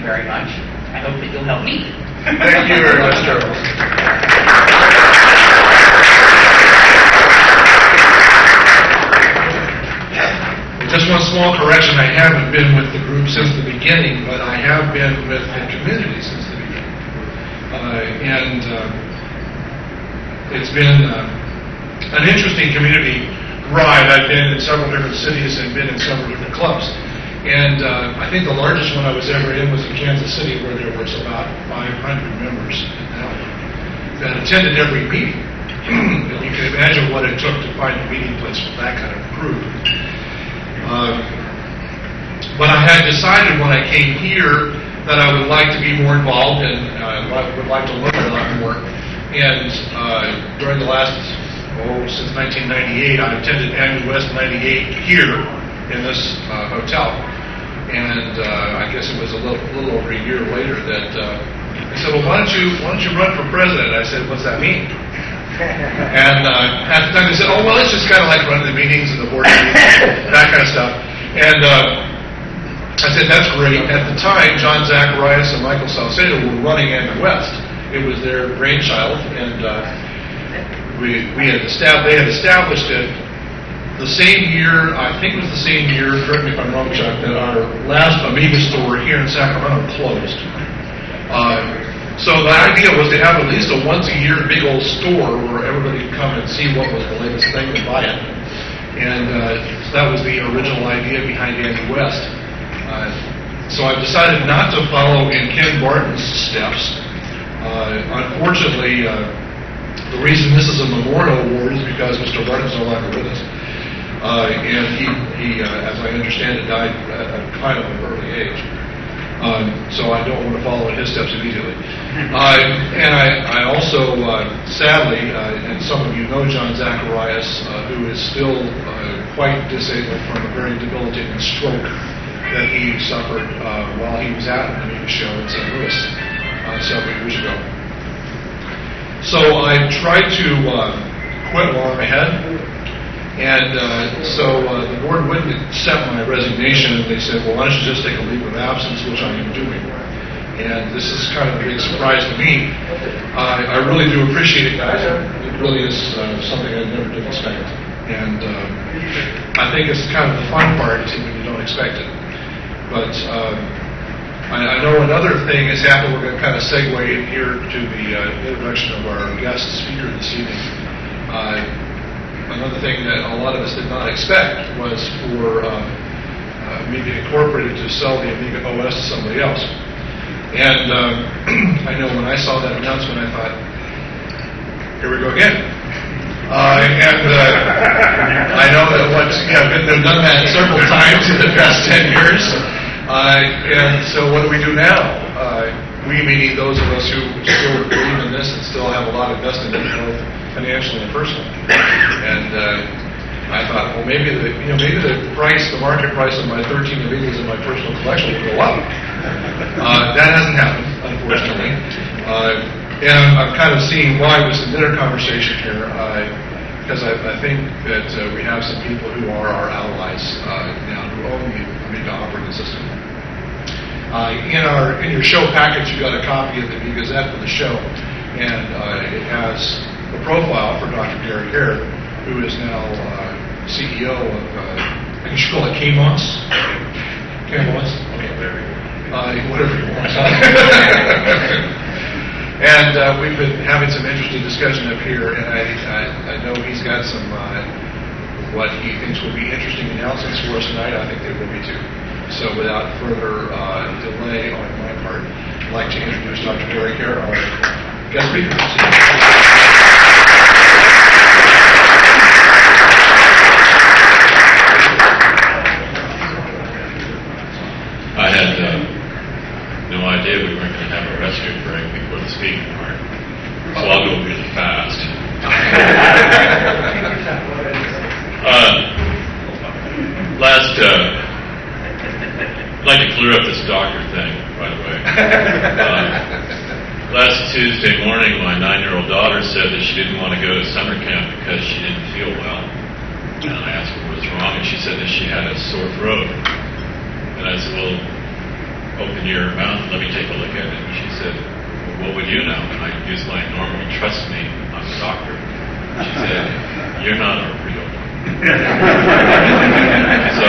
very much. I hope that you'll help me. Thank you very much, Charles. Just one small correction. I haven't been with the group since the beginning, but I have been with the community since the beginning. It's been an interesting community ride. I've been in several different cities and been in several different clubs. And I think the largest one I was ever in was in Kansas City, where there was about 500 members that attended every meeting. And you can imagine what it took to find a meeting place for that kind of group. But I had decided when I came here that I would like to be more involved and would like to learn a lot more. And during the last, since 1998, I attended AmiWest 98 here in this hotel. And I guess it was a little over a year later that they said, well, why don't you run for president? I said, what's that mean? And at the time they said, oh, well, it's just kind of like running the meetings and the board meetings, that kind of stuff. And I said, that's great. At the time, John Zacharias and Michael Salcedo were running AmiWest. It was their brainchild, and they had established it the same year, I think it was the same year, correct me if I'm wrong, Chuck, that our last Amiga store here in Sacramento closed. So the idea was to have at least a once-a-year big old store where everybody could come and see what was the latest thing and buy it. And so that was the original idea behind AmiWest. So I've decided not to follow in Ken Barton's steps. Unfortunately, the reason this is a memorial award is because Mr. Barton's no longer with us. And he, as I understand it, died at a kind of an early age. So I don't want to follow in his steps immediately. And I also, sadly, and some of you know John Zacharias, who is still quite disabled from a very debilitating stroke that he suffered while he was at an Amiga show in St. Louis several years ago. So I tried to quit while I'm ahead. And so the board wouldn't accept my resignation, and they said, well, why don't you just take a leave of absence, which I am doing. And this is kind of a big surprise to me. I really do appreciate it, guys. It really is something I never did expect. And I think it's kind of the fun part when you don't expect it. But I know another thing has happened. We're going to kind of segue in here to the introduction of our guest speaker this evening. Another thing that a lot of us did not expect was for Amiga Incorporated to sell the Amiga OS to somebody else. And I know when I saw that announcement, I thought, here we go again. And I know that they've done that several times in the past 10 years. And so what do we do now? We, meaning those of us who still believe in this and still have a lot invested in it, both financially and personally. And I thought, well, maybe the market price of my 13 Amigas in my personal collection will go up. That hasn't happened, unfortunately. And I'm kind of seeing why with some dinner conversation here, because I think that we have some people who are our allies now who own the Amiga operating system. In your show package, you got a copy of the Amiga Gazette for the show, and it has the profile for Dr. Gary Hare, who is now CEO of, I guess you call it KMOS? KMOS? Okay, whatever you want. And we've been having some interesting discussion up here, and I know he's got some what he thinks will be interesting announcements for us tonight. I think they will be too. So without further delay on my part, I'd like to introduce Dr. Gary Hare, our guest speaker. I had no idea we weren't going to have a restroom break before the speaking part, so I'll go really fast. I'd like to clear up this doctor thing, by the way. Last Tuesday morning, my 9-year-old daughter said that she didn't want to go to summer camp because she didn't feel well. And I asked her what was wrong, and she said that she had a sore throat. And I said, well, open your mouth and let me take a look at it. And she said, well, what would you know? And I used my normal, trust me, I'm a doctor. She said, you're not a real doctor. So,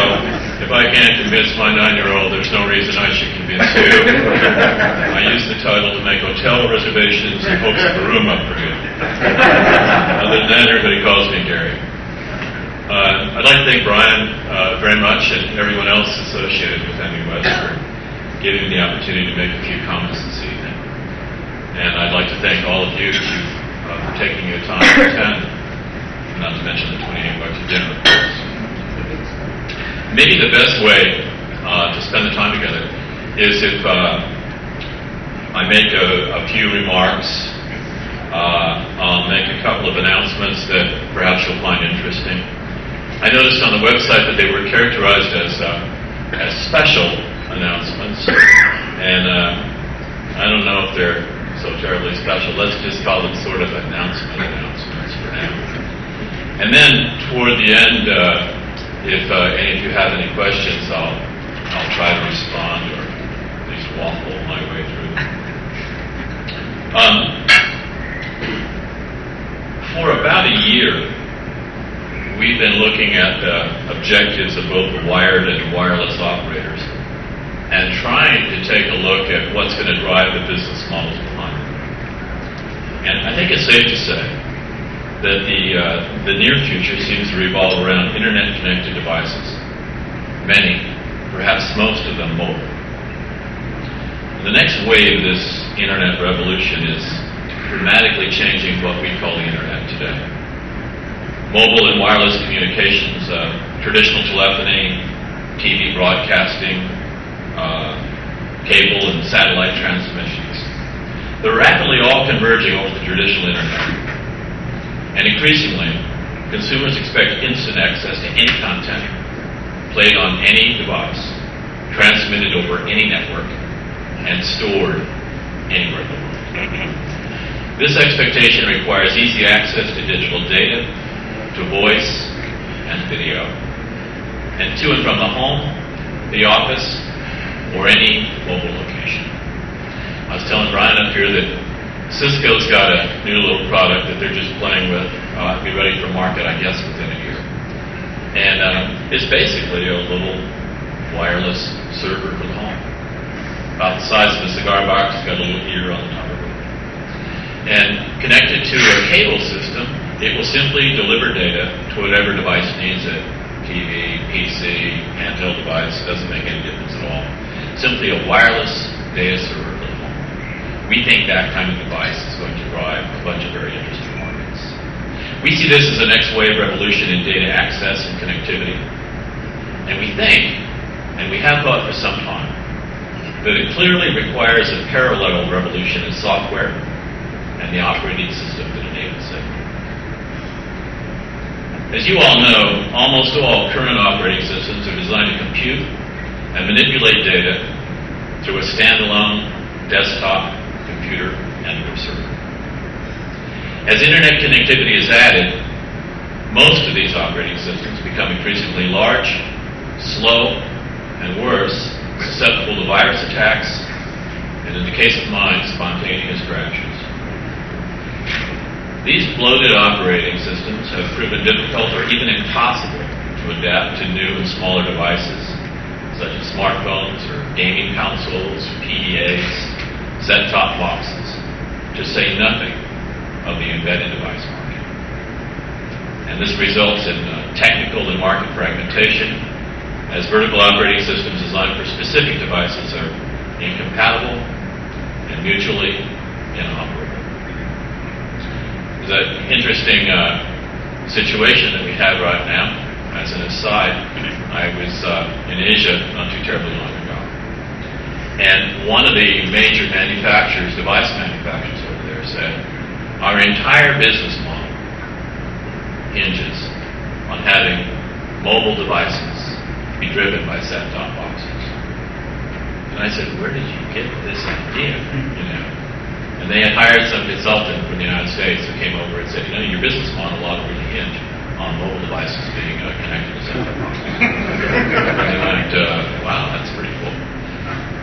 if I can't convince my 9-year-old, there's no reason I should convince you. I use the title to make hotel reservations in hopes of a room up for you. Other than that, everybody calls me Gary. I'd like to thank Brian very much and everyone else associated with AmiWest for giving me the opportunity to make a few comments this evening. And I'd like to thank all of you for taking your time to attend, not to mention the $28 of dinner, of course. Maybe the best way to spend the time together is if I make a few remarks. I'll make a couple of announcements that perhaps you'll find interesting. I noticed on the website that they were characterized as special announcements, and I don't know if they're so terribly special. Let's just call them sort of announcements for now. And then toward the end, if any of you have any questions, I'll try to respond or at least waffle my way through them. For about a year, we've been looking at the objectives of both the wired and wireless operators and trying to take a look at what's going to drive the business models behind it. And I think it's safe to say that the near future seems to revolve around internet-connected devices, many, perhaps most of them mobile. The next wave of this internet revolution is dramatically changing what we call the internet today. Mobile and wireless communications, traditional telephony, TV broadcasting, cable and satellite transmissions. They're rapidly all converging over the traditional internet. And increasingly, consumers expect instant access to any content played on any device, transmitted over any network, and stored anywhere in the world. This expectation requires easy access to digital data, to voice and video, and to and from the home, the office, or any mobile location. I was telling Brian up here that Cisco's got a new little product that they're just playing with. It'll be ready for market, I guess, within a year. And it's basically a little wireless server for the home. About the size of a cigar box, it's got a little ear on the top of it. And connected to a cable system, it will simply deliver data to whatever device needs it. TV, PC, handheld device, doesn't make any difference at all. Simply a wireless data server for the home. We think that kind of device is going to drive a bunch of very interesting markets. We see this as the next wave revolution in data access and connectivity. And we think, and we have thought for some time, that it clearly requires a parallel revolution in software and the operating system that enables it. As you all know, almost all current operating systems are designed to compute and manipulate data through a standalone desktop, computer, and web server. As internet connectivity is added, most of these operating systems become increasingly large, slow, and worse, susceptible to virus attacks, and in the case of mine, spontaneous crashes. These bloated operating systems have proven difficult or even impossible to adapt to new and smaller devices, such as smartphones or gaming consoles, PDAs, set-top boxes, to say nothing of the embedded device market. And this results in technical and market fragmentation, as vertical operating systems designed for specific devices are incompatible and mutually inoperable. There's an interesting situation that we have right now. As an aside, I was in Asia not too terribly long ago. And one of the major manufacturers, device manufacturers over there, said, our entire business model hinges on having mobile devices be driven by set-top boxes. And I said, where did you get this idea? And they had hired some consultant from the United States who came over and said, your business model ought to really hinge on mobile devices being connected to set-top boxes. And I went, wow, that's pretty cool.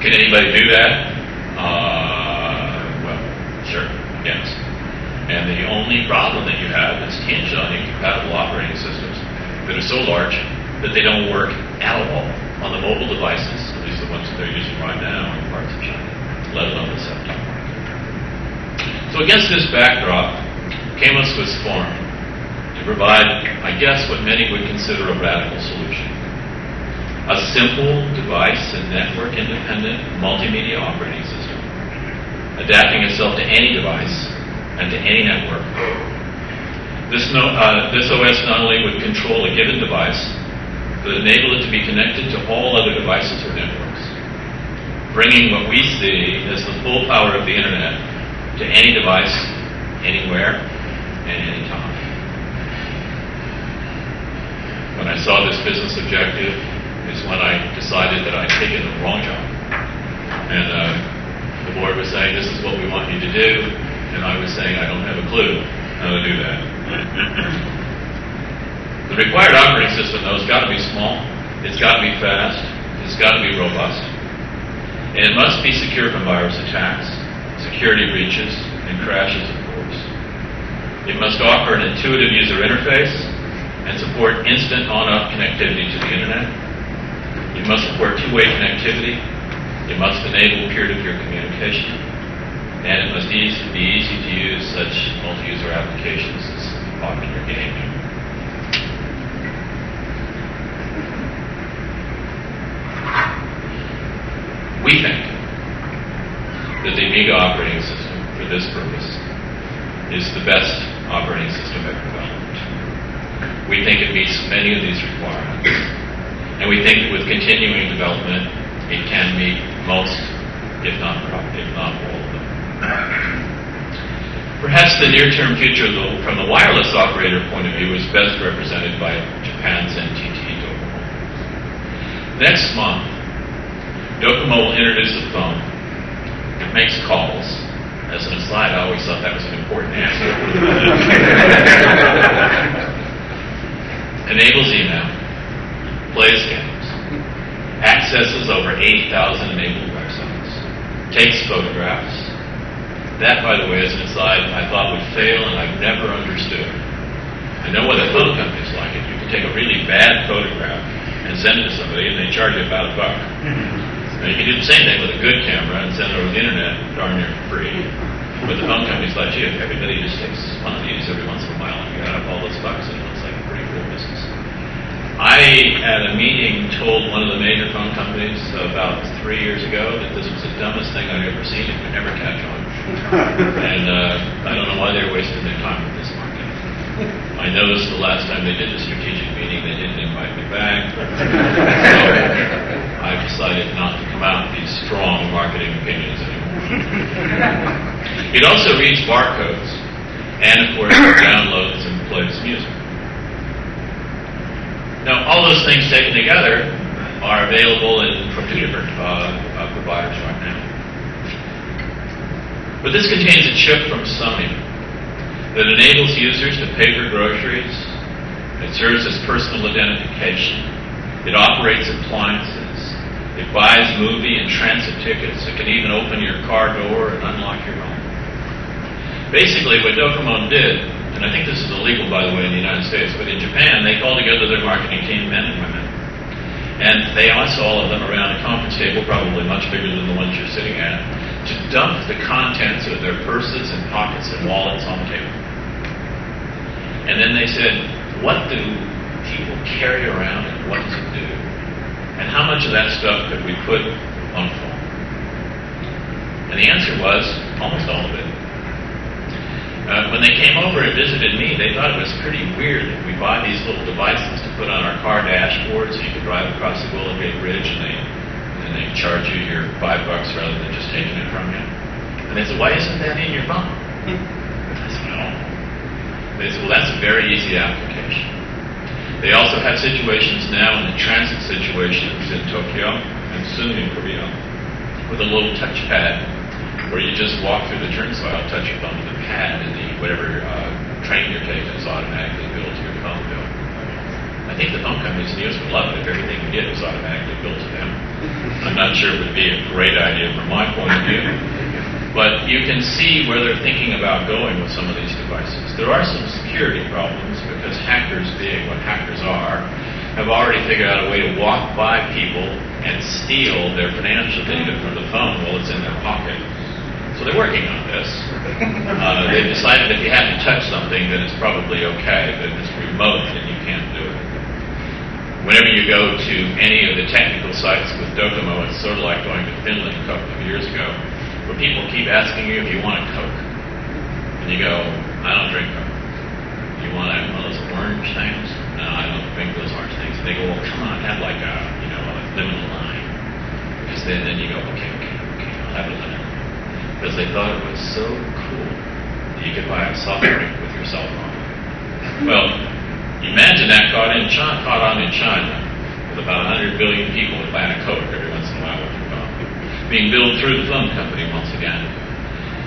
Can anybody do that? Well, sure, yes. And the only problem that you have is hinged on incompatible operating systems that are so large that they don't work at all on the mobile devices, at least the ones that they're using right now in parts of China, let alone the set-top market. So against this backdrop, Camos was formed to provide, I guess, what many would consider a radical solution. A simple device and network-independent multimedia operating system, adapting itself to any device and to any network. This OS not only would control a given device, but enable it to be connected to all other devices or networks, bringing what we see as the full power of the Internet to any device, anywhere, and any time. When I saw this business objective is when I decided that I'd taken the wrong job. And the board was saying, this is what we want you to do. And I was saying, I don't have a clue how to do that. The required operating system, though, has got to be small. It's got to be fast. It's got to be robust. And it must be secure from virus attacks, security breaches, and crashes, of course. It must offer an intuitive user interface and support instant on-off connectivity to the Internet. It must support two-way connectivity. It must enable peer-to-peer communication. And it must be easy to use such multi-user applications as popular gaming. We think that the Amiga operating system for this purpose is the best operating system ever developed. We think it meets many of these requirements. And we think that with continuing development, it can meet most, if not all of them. Perhaps the near-term future, though, from the wireless operator point of view, is best represented by Japan's NTT Go. Next month, Docomo will introduce a phone that makes calls. As an aside, I always thought that was an important answer. Enables email, plays games, accesses over 80,000 enabled websites, takes photographs. That, by the way, as an aside, I thought would fail and I've never understood. I know why the phone companies like it. You can take a really bad photograph and send it to somebody and they charge you about $1. Now, you can do the same thing with a good camera and send it over the internet darn near free. But the phone companies like, gee, if everybody just takes one of these every once in a while and you add up all those bucks, and it looks like a pretty cool business. I, at a meeting, told one of the major phone companies about 3 years ago that this was the dumbest thing I'd ever seen. It would never catch on. And I don't know why they were wasting their time with this market. I noticed the last time they did a strategic meeting, they didn't invite me back. So I've decided not to come out with these strong marketing opinions anymore. It also reads barcodes and, of course, downloads and plays music. Now, all those things taken together are available from two different providers right now. But this contains a chip from Sony that enables users to pay for groceries. It serves as personal identification. It operates appliances. It buys movie and transit tickets. It can even open your car door and unlock your home. Basically, what Docomo did, and I think this is illegal, by the way, in the United States, but in Japan, they called together their marketing team, men and women. And they asked all of them around a conference table, probably much bigger than the ones you're sitting at, to dump the contents of their purses and pockets and wallets on the table. And then they said, what do people carry around and what does it do? And how much of that stuff could we put on a phone? And the answer was, almost all of it. When they came over and visited me, they thought it was pretty weird that we buy these little devices to put on our car dashboard so you can drive across the Golden Gate Bridge and they charge you your $5 rather than just taking it from you. And they said, why isn't that in your phone? I said, no. They said, well, that's a very easy application. They also have situations now in the transit situations in Tokyo and soon in Korea with a little touchpad where you just walk through the turnstile, touch your phone to the pad, and whatever train you're taking is automatically billed to your phone bill. I think the phone companies in the U.S. would love it if everything we did was automatically billed to them. I'm not sure it would be a great idea from my point of view. But you can see where they're thinking about going with some of these devices. There are some security problems because hackers, being what hackers are, have already figured out a way to walk by people and steal their financial data from the phone while it's in their pocket. So they're working on this. They've decided if you haven't touched something, then it's probably okay, but if it's remote, then you can't do it. Whenever you go to any of the technical sites with Docomo, it's sort of like going to Finland a couple of years ago, where people keep asking you if you want a Coke. And you go, I don't drink Coke. You want one of those orange things? No, I don't drink those orange things. And they go, well, come on, have like a lemon lime. Because then you go, okay, I'll have a lemon lime. Because they thought it was so cool that you could buy a soft drink with your cell phone. Well, imagine that caught on in China with about 100 billion people that buy a Coke every once in a while with your phone. Being billed through the phone company once again.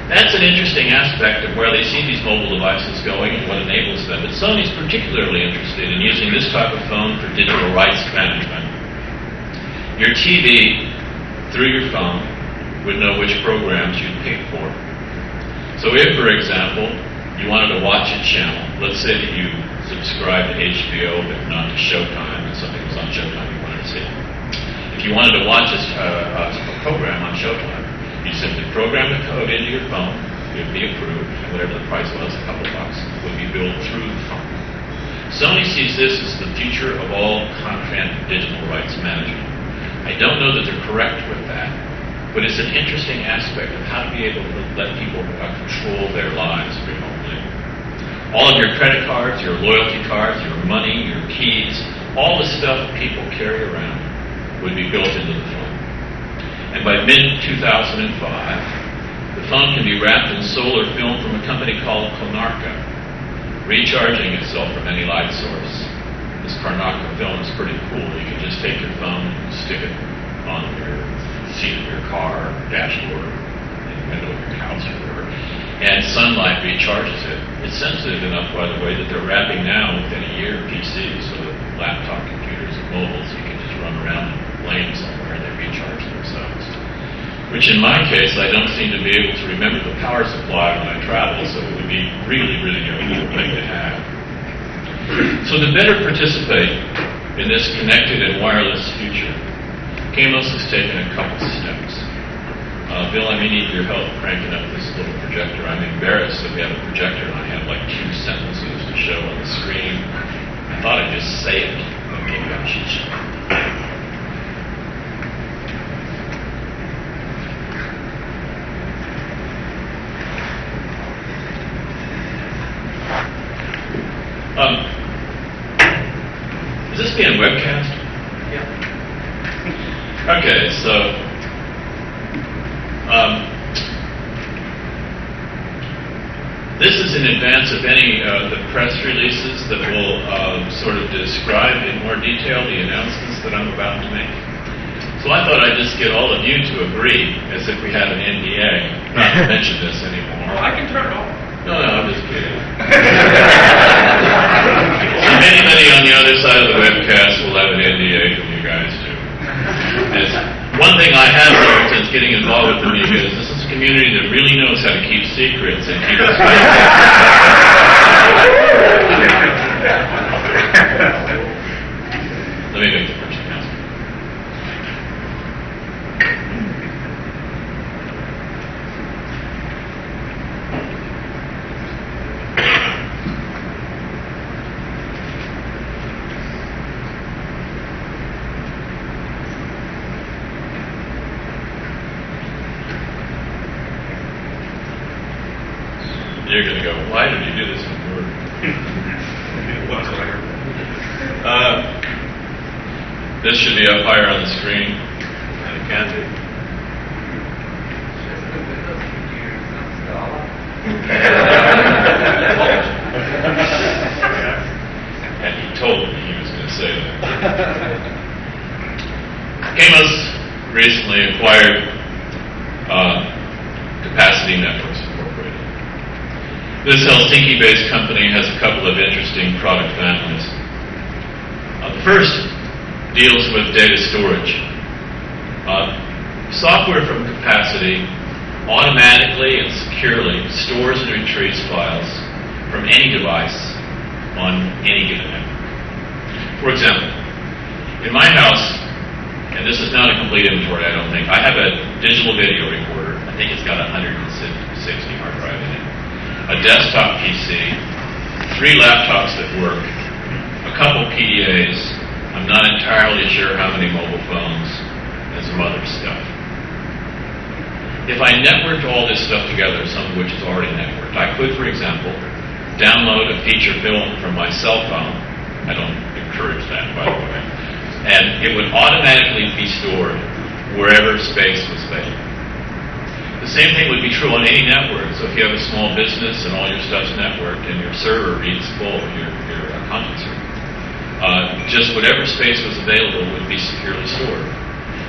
That's an interesting aspect of where they see these mobile devices going and what enables them. But Sony's particularly interested in using this type of phone for digital rights management. Your TV, through your phone, would know which programs you'd pay for. So if, for example, you wanted to watch a channel, let's say that you subscribe to HBO but not to Showtime, and something was on Showtime you wanted to see. If you wanted to watch a program on Showtime, you simply program the code into your phone, it would be approved, and whatever the price was, a couple bucks, would be billed through the phone. Sony sees this as the future of all content digital rights management. I don't know that they're correct with that, but it's an interesting aspect of how to be able to let people control their lives remotely. All of your credit cards, your loyalty cards, your money, your keys, all the stuff that people carry around would be built into the phone. And by mid-2005, the phone can be wrapped in solar film from a company called Konarka, recharging itself from any light source. This Konarka film is pretty cool. You can just take your phone and stick it on your seat of your car, dashboard, in the window of your house, or whatever, and sunlight recharges it. It's sensitive enough, by the way, that they're wrapping now within a year PCs, so that laptop computers and mobiles, you can just run around and play them somewhere and they recharge themselves. Which in my case, I don't seem to be able to remember the power supply when I travel, so it would be really, really a cool thing to have. So to better participate in this connected and wireless future, Camos has taken a couple steps. Bill, I may need your help cranking up this little projector. I'm embarrassed that we have a projector and I have like 2 sentences to show on the screen. I thought I'd just say it. Okay, gosh. Is this being webcast? Yeah. Okay, so this is in advance of any of the press releases that will sort of describe in more detail the announcements that I'm about to make. So I thought I'd just get all of you to agree, as if we had an NDA, not to mention this anymore. Well, I can turn it off. No, I'm just kidding. Anybody on the other side of the webcast will have an NDA from you guys too. It's one thing I have learned since getting involved with Amiga is this is a community that really knows how to keep secrets and keep us Let me make the first announcement. You're going to go, why did you do this in Word? This should be up higher on the screen, and it can be. And he told me he was going to say that. Camos recently acquired Capacity Networks Incorporated. This Helsinki-based company has a couple of interesting product families. The first deals with data storage. Software from Capacity automatically and securely stores and retrieves files from any device on any given network. For example, in my house, and this is not a complete inventory, I don't think, I have a digital video recorder. I think it's got 160 hard drive in it, a desktop PC, 3 laptops that work, a couple PDAs, I'm not entirely sure how many mobile phones, and some other stuff. If I networked all this stuff together, some of which is already networked, I could, for example, download a feature film from my cell phone. I don't encourage that, by the way. And it would automatically be stored wherever space was available. The same thing would be true on any network. So if you have a small business and all your stuff's networked and your server reads full, your content server, just whatever space was available would be securely stored.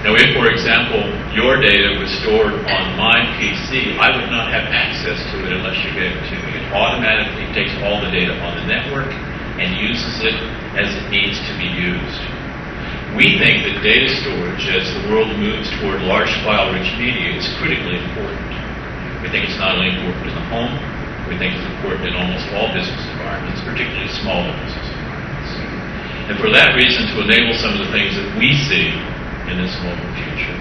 Now, if, for example, your data was stored on my PC, I would not have access to it unless you gave it to me. It automatically takes all the data on the network and uses it as it needs to be used. We think that data storage, as the world moves toward large file-rich media, is critically important. We think it's not only important in the home, we think it's important in almost all business environments, particularly smaller business environments. And for that reason, to enable some of the things that we see in this mobile future,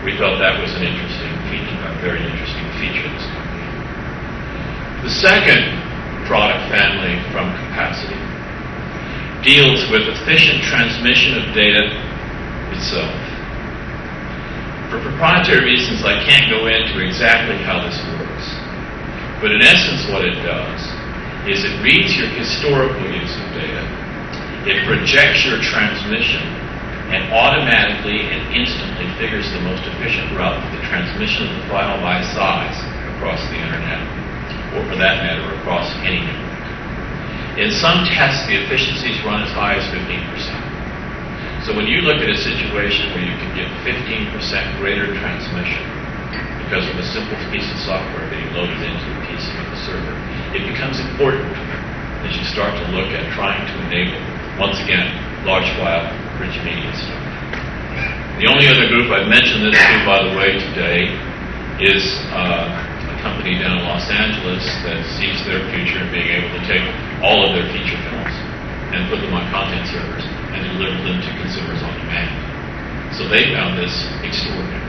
we felt that was an interesting feature, a very interesting feature of this company. The second product family from Capacity deals with efficient transmission of data itself. For proprietary reasons, I can't go into exactly how this works. But in essence, what it does is it reads your historical use of data, it projects your transmission, and automatically and instantly figures the most efficient route for the transmission of the file by size across the internet, or for that matter, across any network. In some tests, the efficiencies run as high as 15%. So when you look at a situation where you can get 15% greater transmission because of a simple piece of software being loaded into a PC of the server, it becomes important as you start to look at trying to enable, once again, large file, rich media stuff. The only other group I've mentioned this to, by the way, today is a company down in Los Angeles that sees their future in being able to take all of their feature films and put them on content servers and deliver them to consumers on demand. So they found this extraordinary.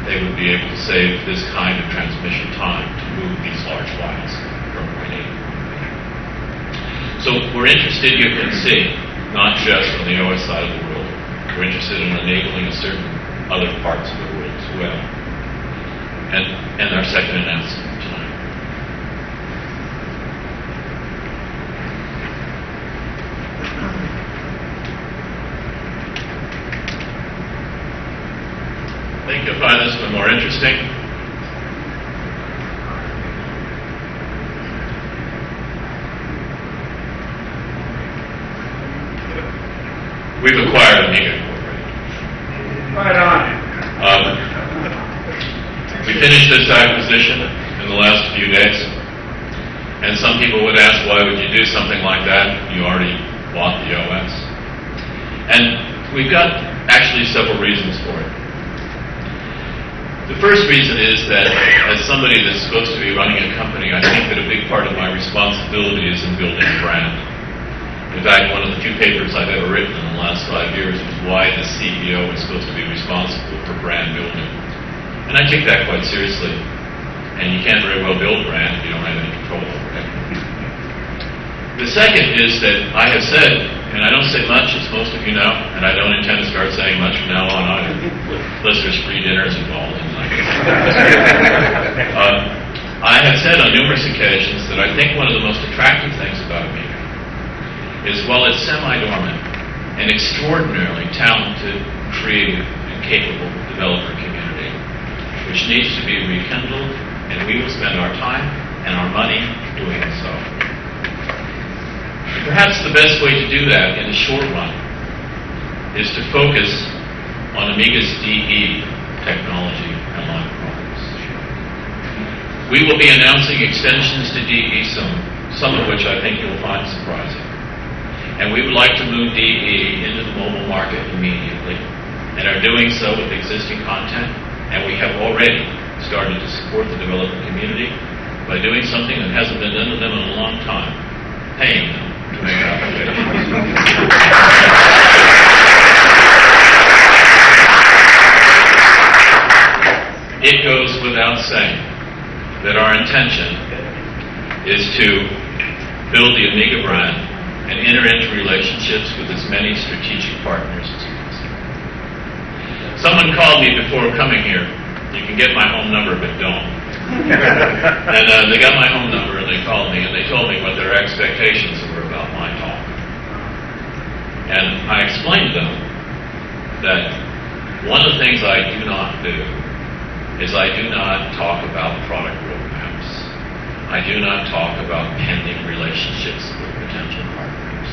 They would be able to save this kind of transmission time to move these large files from point A to point B. So we're interested, you can see, not just on the OS side of the world. We're interested in enabling certain other parts of the world as well. And our second announcement tonight. I think you'll find this one more interesting. We've acquired Amiga Incorporated. Right on. We finished this acquisition in the last few days, and some people would ask, why would you do something like that? You already bought the OS. And we've got actually several reasons for it. The first reason is that as somebody that's supposed to be running a company, I think that a big part of my responsibility is in building a brand. In fact, one of the few papers I've ever written in the last 5 years was why the CEO is supposed to be responsible for brand building. And I take that quite seriously. And you can't very well build a brand if you don't have any control over it. The second is that I have said, and I don't say much, as most of you know, and I don't intend to start saying much from now on either, unless there's free dinners involved. I have said on numerous occasions that I think one of the most attractive things about Amiga is, while it's semi-dormant, an extraordinarily talented, creative, and capable developer community, which needs to be rekindled, and we will spend our time and our money doing so. And perhaps the best way to do that in the short run is to focus on Amiga's DE technology and line products. We will be announcing extensions to DE soon, some of which I think you'll find surprising. And we would like to move DE into the mobile market immediately, and are doing so with existing content. And we have already started to support the developer community by doing something that hasn't been done to them in a long time, paying them to make applications. It goes without saying that our intention is to build the Amiga brand and enter into relationships with as many strategic partners as possible. Someone called me before coming here. You can get my home number, but don't. And they got my home number, and they called me, and they told me what their expectations were about my talk. And I explained to them that one of the things I do not do is I do not talk about product roadmaps. I do not talk about pending relationships with potential partners.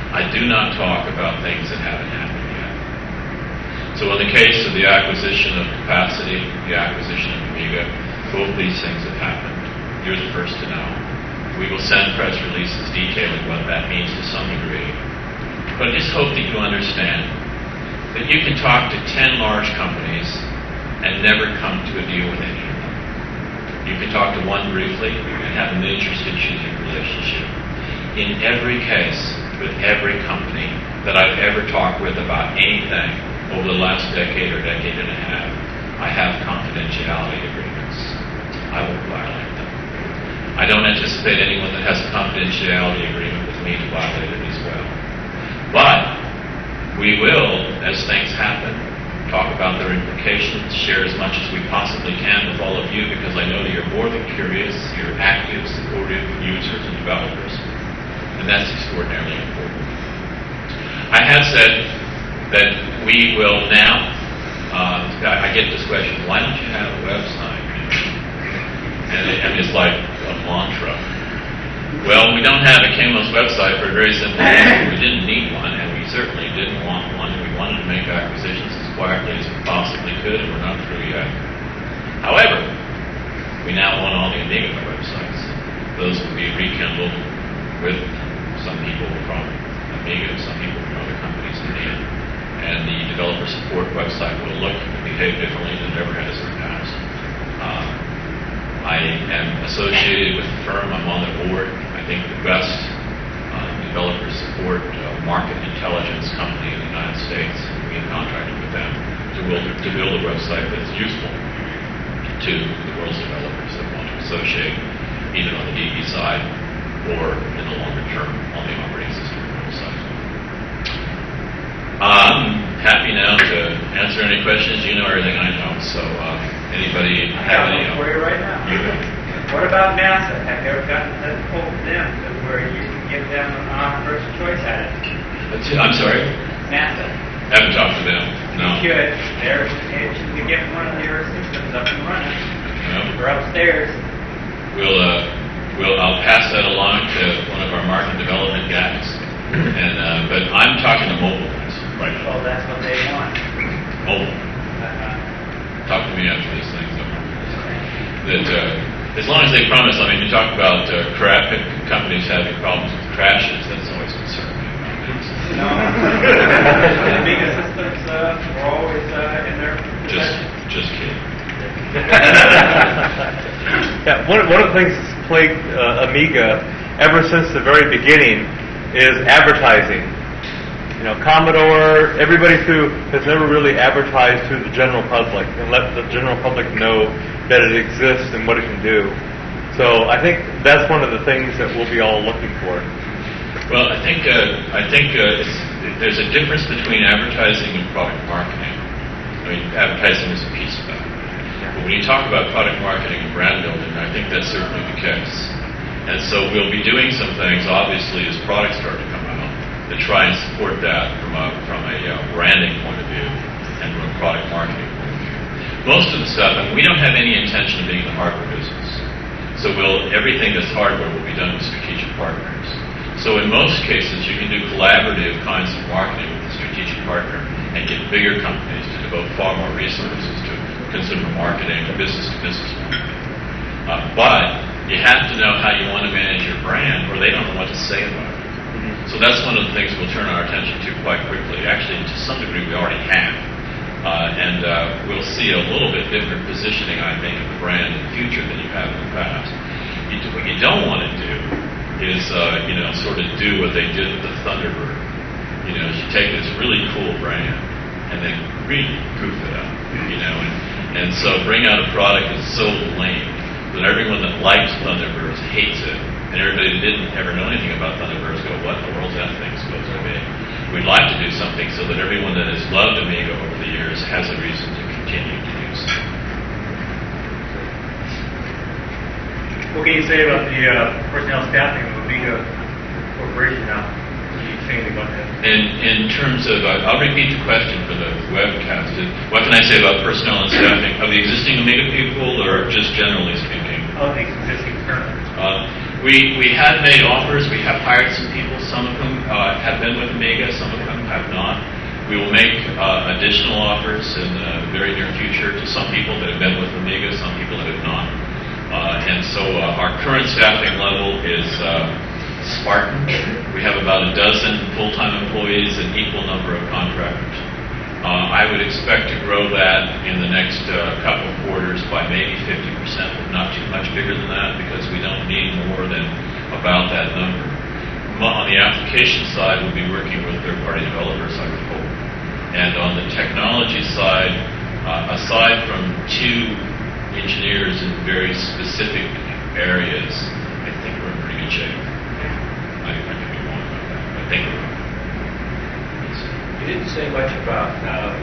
I do not talk about things that haven't happened yet. So in the case of the acquisition of capacity, the acquisition of Amiga, both these things have happened. You're the first to know. We will send press releases detailing what that means to some degree. But I just hope that you understand that you can talk to 10 large companies and never come to a deal with any of them. You can talk to one briefly and have an interested strategic relationship. In every case, with every company that I've ever talked with about anything over the last decade or decade and a half, I have confidentiality agreements. I won't violate them. I don't anticipate anyone that has a confidentiality agreement with me to violate it as well. But we will, as things happen, talk about their implications, share as much as we possibly can with all of you, because I know that you're more than curious, you're active, supportive users and developers, and that's extraordinarily important. I have said that we will now, I get this question, why don't you have a website? And it's like a mantra. Well, we don't have a Kamos website for a very simple reason. We didn't need one, and we certainly didn't want one, and we wanted to make acquisitions as quietly as we possibly could, and we're not through yet. However, we now want all the Amiga websites. Those will be rekindled with some people from Amiga, some people from other companies in the end. And the developer support website will look and behave differently than it ever has in the past. I am associated with the firm. I'm on the board. I think the best developer support market intelligence company in the United States. We have contracted with them to build a website that's useful to the world's developers that want to associate either on the DB side or in the longer term on the operating system website. I'm happy now to answer any questions. You know everything I know, so anybody have any? For you right now. What about NASA? Have you ever gotten to hold them where you can give them first choice at it? I'm sorry? NASA. Haven't talked to them. No. You could. They're anxious to get one of your systems up and running. No. We're upstairs. I'll pass that along to one of our market development guys. And but I'm talking to mobile guys right now. Well, that's what they want. Mobile. Talk to me after this thing's over. That as long as they promise. I mean, you talk about companies having problems with crashes. That's always concerning me. No. The Amiga systems were always in their Just kidding. Yeah, one of the things that's plagued Amiga ever since the very beginning is advertising. You know, Commodore, everybody has never really advertised to the general public and let the general public know that it exists and what it can do. So I think that's one of the things that we'll be all looking for. Well, I think there's a difference between advertising and product marketing. I mean, advertising is a piece of that. But when you talk about product marketing and brand building, I think that's certainly the case. And so we'll be doing some things, obviously, as products start to come out, to try and support that from a branding point of view and from a product marketing point of view. Most of the stuff, I mean, we don't have any intention of being the hardware business. So everything that's hardware will be done with strategic partners. So in most cases, you can do collaborative kinds of marketing with a strategic partner and get bigger companies to devote far more resources to consumer marketing or business-to-business marketing. But you have to know how you want to manage your brand, or they don't know what to say about it. So that's one of the things we'll turn our attention to quite quickly. Actually, to some degree, we already have. And we'll see a little bit different positioning, I think, of the brand in the future than you have in the past. What you don't want to do is, sort of do what they did with the Thunderbird. You take this really cool brand and then really goof it up, and so bring out a product that's so lame that everyone that likes Thunderbirds hates it, and everybody that didn't ever know anything about Thunderbirds go, what in the world's that thing supposed to be? We'd like to do something so that everyone that has loved Amiga over the years has a reason to continue to use it. What can you say about the personnel staffing of Amiga Corporation now? Can you say anything about that? In terms of, I'll repeat the question for the webcast. What can I say about personnel and staffing of the existing Amiga people, or just generally speaking? Of the existing currently. We have made offers. We have hired some people. Some of them have been with Amiga. Some of them have not. We will make additional offers in the very near future to some people that have been with Amiga, some people that have not. And so our current staffing level is Spartan. We have about a dozen full-time employees and equal number of contractors. I would expect to grow that in the next couple of quarters by maybe 50%, but not too much bigger than that, because we don't need more than about that number. On the application side, we'll be working with third-party developers, I would hope. And on the technology side, aside from 2 engineers in very specific areas, I think we're in pretty good shape. I could be wrong about that. I think we're wrong. You didn't say much about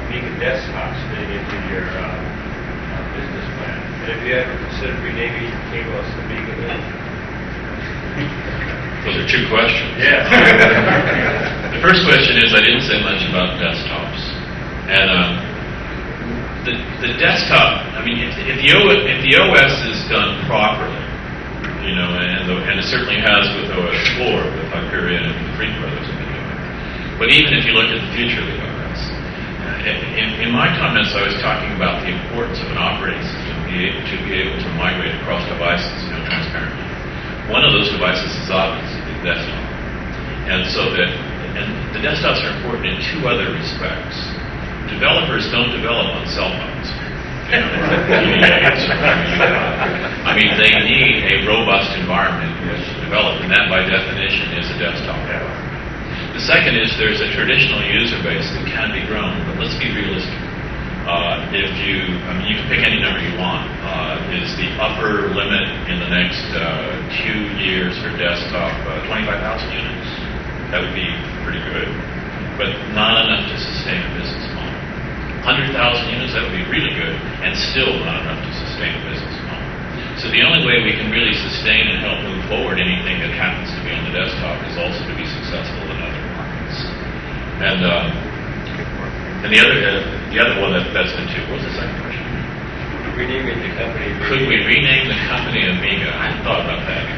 Amiga desktops fitting into your business plan. And have you ever considered renaming Kamos Amiga then? Those are 2 questions. Yeah. The first question is, I didn't say much about desktops. And the desktop, I mean, if the OS is done properly, and it certainly has with OS 4, with Hyperion and the Freak Brothers have been doing. But even if you look at the future of the OS, in my comments I was talking about the importance of an operating system to be able to migrate across devices, transparently. One of those devices is obviously the desktop. And the desktops are important in 2 other respects. Developers don't develop on cell phones. I mean, they need a robust environment in which to develop, and that by definition is a desktop. The second is there's a traditional user base that can be grown, but let's be realistic. You can pick any number you want. Is the upper limit in the next 2 years for desktop 25,000 units? That would be pretty good, but not enough to sustain a business model. 100,000 units, that would be really good, and still not enough to sustain a business model. So the only way we can really sustain and help move forward anything that happens to be on the desktop is also to be successful in other markets. And the other one that's been 2. What was the second question? Renaming the company. Could we rename the company Amiga? I hadn't thought about that.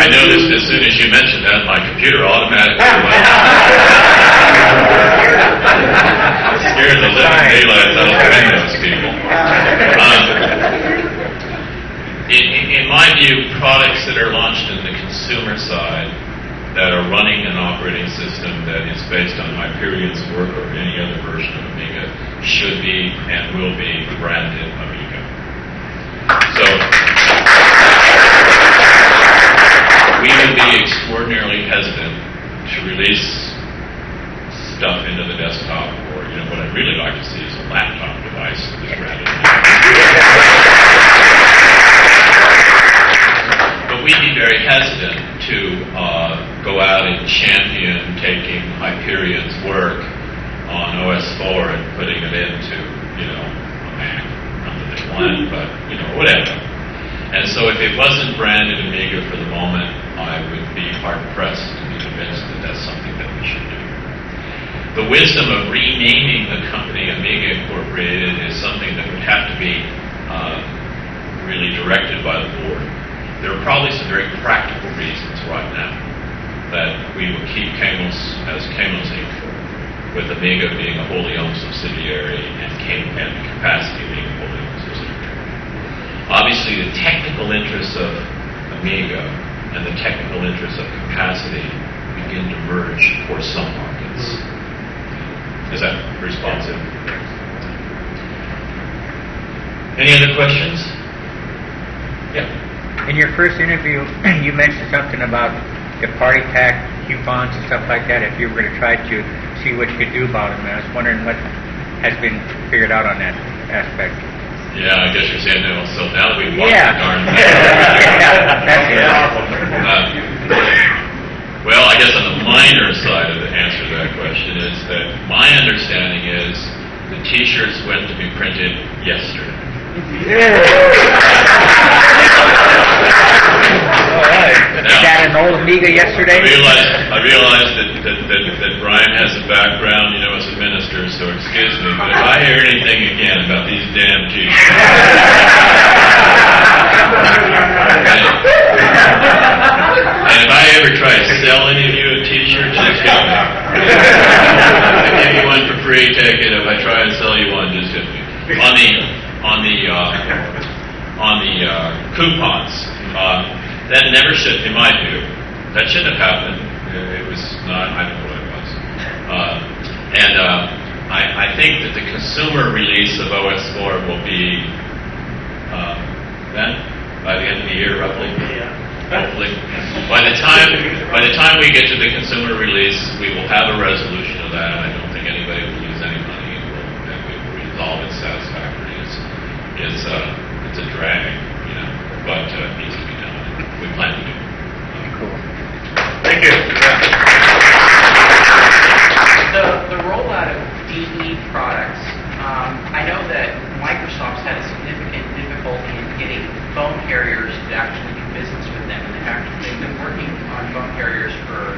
I noticed as soon as you mentioned that, my computer automatically went. Scared the living daylights out of those people. In my view, products that are launched in the consumer side that are running an operating system that is based on Hyperion's work or any other version of Amiga should be and will be branded Amiga. So we would be extraordinarily hesitant to release stuff into the desktop, or what I'd really like to see is a laptop device that is branded Amiga. But we'd be very hesitant to go out and champion taking Hyperion's work on OS 4 and putting it into, a Mac. Not that they want it, but, whatever. And so if it wasn't branded Amiga for the moment, I would be hard-pressed to be convinced that that's something that we should do. The wisdom of renaming the company Amiga Incorporated is something that would have to be really directed by the board. There are probably some very practical reasons right now that we will keep Kamos as Kamos Inc., with Amiga being a wholly owned subsidiary and capacity being a wholly owned subsidiary. Obviously, the technical interests of Amiga and the technical interests of capacity begin to merge for some markets. Is that responsive? Any other questions? Yeah. In your first interview, you mentioned something about the party pack coupons and stuff like that, if you were going to try to see what you could do about them. And I was wondering what has been figured out on that aspect. Yeah, I guess you're saying no. So now that we've watched Yeah. the darn thing. That's it. Well, I guess on the minor side of the answer to that question is that my understanding is the T-shirts went to be printed yesterday. All right. Is that an old Amiga yesterday? I realized that Brian has a background, as a minister, so excuse me, but if I hear anything again about these damn T-shirts, and if I ever try to sell any of you a T-shirt, just hit me. I give you one for free, take it. If I try and sell you one, just hit me. On the coupons, that never should, in my view, that shouldn't have happened. It was not, I don't know what it was. I think that the consumer release of OS4 will be then by the end of the year, roughly. Yeah. Hopefully, by the time we get to the consumer release, we will have a resolution of that, and I don't think anybody will lose any money. It will resolve it satisfactorily. It's a drag, but it needs to be done. We plan to do it. Cool. Thank you. The rollout of DE products, I know that Microsoft's had a significant difficulty in getting phone carriers to actually do business with them, and they've been working on phone carriers for,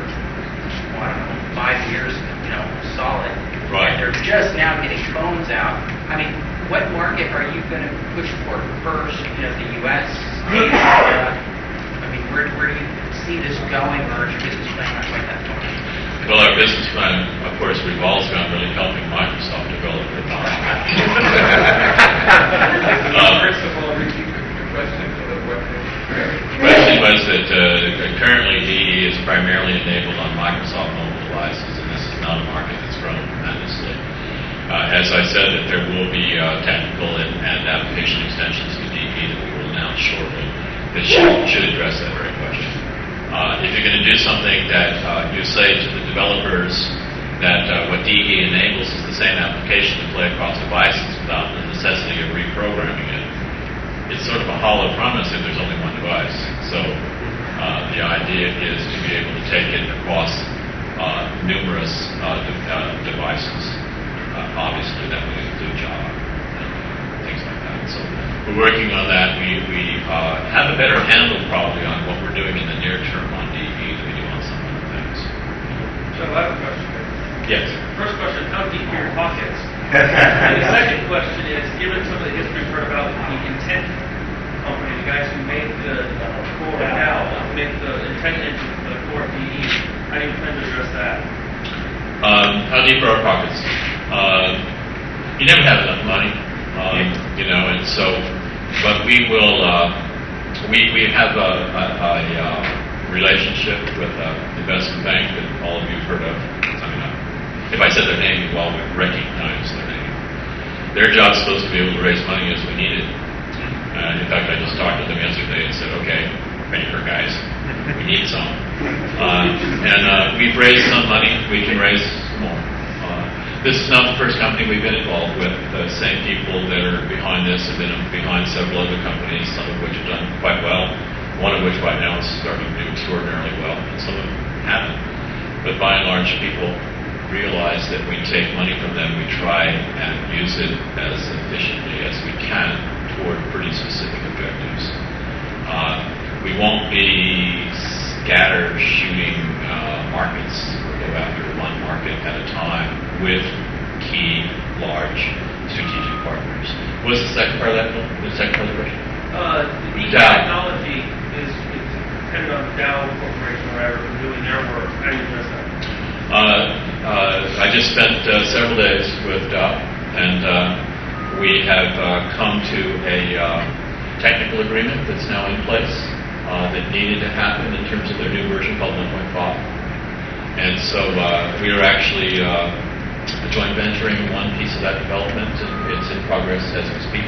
5 years, solid. Right. And they're just now getting phones out. I mean, what market are you going to push for first? The U.S., Asia? I mean, where do you see this going, or is your business plan not quite that far? Well, our business plan, of course, revolves around really helping Microsoft develop their product. First of all, repeat the question for the webcast. The question was that currently DE is primarily enabled on Microsoft mobile devices, and this is not a market that's grown tremendously. As I said, that there will be technical and application extensions to DE that we will announce shortly that should address that very question. If you're going to do something that you say to the developers that what DE enables is the same application to play across devices without the necessity of reprogramming it, it's sort of a hollow promise if there's only one device. So the idea is to be able to take it across numerous devices. Obviously, that would include Java and things like that. So we're working on that. We have a better handle probably on what we're doing in the near term on DE than we do on some other things. So I have a question. Yes. First question, how deep are your pockets? And the second question is, given some of the history we've heard about the Intent company, the guys who made the core now, make the Intent engine for the core DE, how do you plan to address that? How deep are our pockets? You never have enough money, and so, but we will, we have a relationship with an investment bank that all of you have heard of. I mean, if I said their name, you all would recognize their name. Their job's supposed to be able to raise money as we need it. In fact, I just talked to them yesterday and said, okay, banker guys, we need some. And we've raised some money. We can raise more. This is not the first company we've been involved with. The same people that are behind this have been behind several other companies, some of which have done quite well, one of which right now is starting to do extraordinarily well, and some of them haven't. But by and large, people realize that we take money from them, we try and use it as efficiently as we can toward pretty specific objectives. We won't be scatter shooting markets or go after one market at a time with key large strategic partners. What was the second part of that? The second part of the question? The Dow. technology is dependent on Dow Corporation or whatever for doing their work. How do you address that? I just spent several days with Dow, and we have come to a technical agreement that's now in place that needed to happen in terms of their new version called 1.5. And so we are actually joint venturing one piece of that development, and it's in progress as we speak.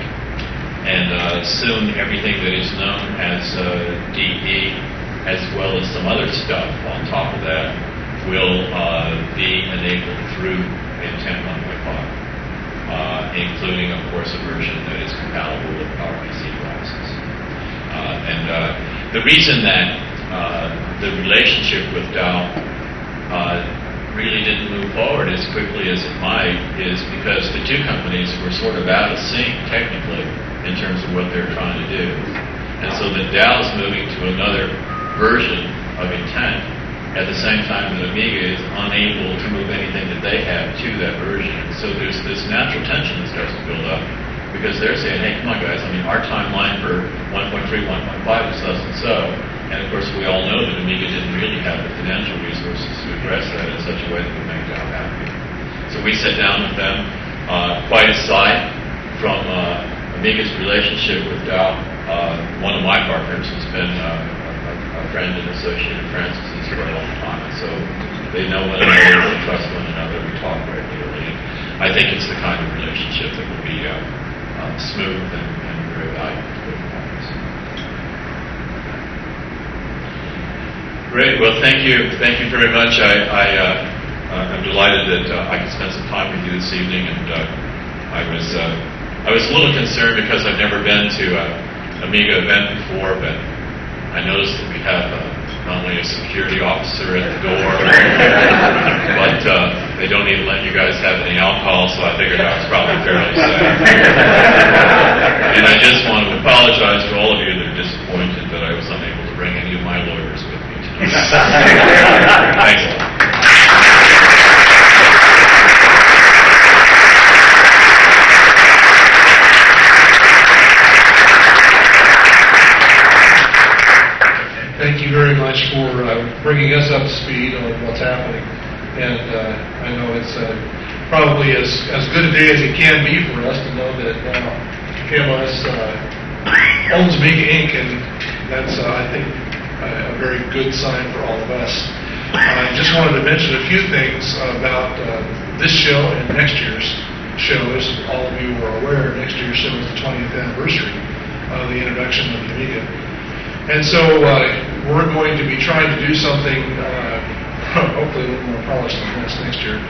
And soon everything that is known as DE, as well as some other stuff on top of that, will be enabled through Intent 1.5, including, of course, a version that is compatible with PowerPC devices. And the reason that the relationship with Dow really didn't move forward as quickly as it might is because the two companies were sort of out of sync technically in terms of what they're trying to do. And so that Dow's moving to another version of Intent at the same time that Amiga is unable to move anything that they have to that version. So there's this natural tension that starts to build up because they're saying, hey, come on guys, I mean, our timeline for 1.3, 1.5 is thus and so. And of course, we all know that Amiga didn't really have the financial resources to address that in such a way that would make Dow happy. So we sat down with them, quite aside from Amiga's relationship with Dow. One of my partners has been a friend and associate of Francis's for a long time. And so they know one another, they trust one another, we talk regularly. I think it's the kind of relationship that will be smooth and very valuable to both parties. Great. Well, thank you very much. I'm delighted that I could spend some time with you this evening, and I was a little concerned because I've never been to an Amiga event before, but I noticed that we have not only a security officer at the door, but they don't even let you guys have any alcohol, so I figured I was probably fairly safe. And I just want to apologize to all of you that are disappointed that I was unable to bring any of my lawyers with me tonight. Thanks a lot. Thank you very much for bringing us up to speed on what's happening. And I know it's probably as good a day as it can be for us to know that now AmiWest owns Amiga Inc., and that's, I think, a very good sign for all of us. I just wanted to mention a few things about this show and next year's show. As all of you are aware, next year's show is the 20th anniversary of the introduction of the Amiga. And so we're going to be trying to do something, hopefully a little more polished than this next year.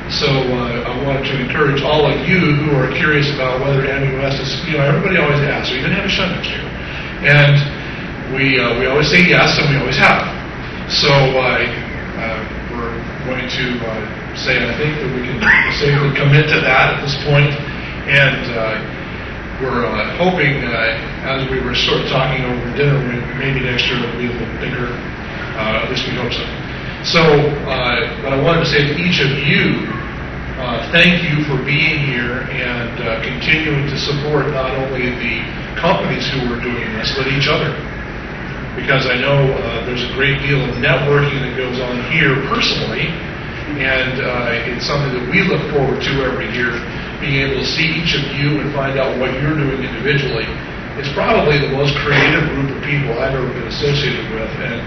So I wanted to encourage all of you who are curious about whether AmiWest is, everybody always asks, are you going to have a show next year? And we always say yes, and we always have. So we're going to say, I think, that we can safely commit to that at this point. And we're hoping, as we were sort of talking over dinner, maybe next year it'll be a little bigger. At least we hope so. So, but I wanted to say to each of you, thank you for being here and continuing to support not only the companies who are doing this, but each other. Because I know there's a great deal of networking that goes on here personally, and it's something that we look forward to every year. Being able to see each of you and find out what you're doing individually. It's probably the most creative group of people I've ever been associated with. And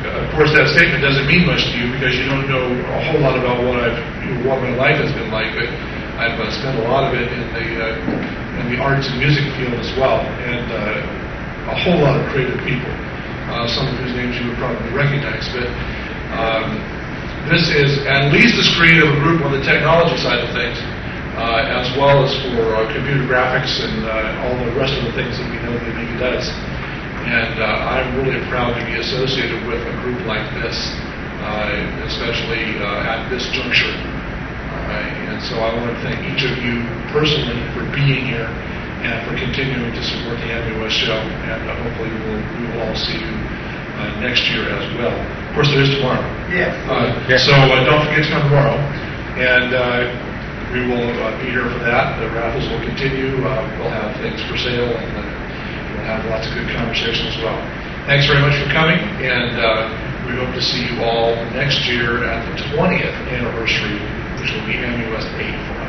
of course, that statement doesn't mean much to you because you don't know a whole lot about what my life has been like. But I've spent a lot of it in the arts and music field as well, and a whole lot of creative people. Some of whose names you would probably recognize. But this is at least as creative a group on the technology side of things. As well as for computer graphics and all the rest of the things that we know that Amiga does. And I'm really proud to be associated with a group like this, especially at this juncture. And so I want to thank each of you personally for being here and for continuing to support the AmiWest show. And hopefully we will all see you next year as well. Of course, there is tomorrow. Yes. So don't forget to come tomorrow. And we will be here for that. The raffles will continue. We'll have things for sale, and we'll have lots of good conversation as well. Thanks very much for coming, and we hope to see you all next year at the 20th anniversary, which will be AmiWest 8 for us.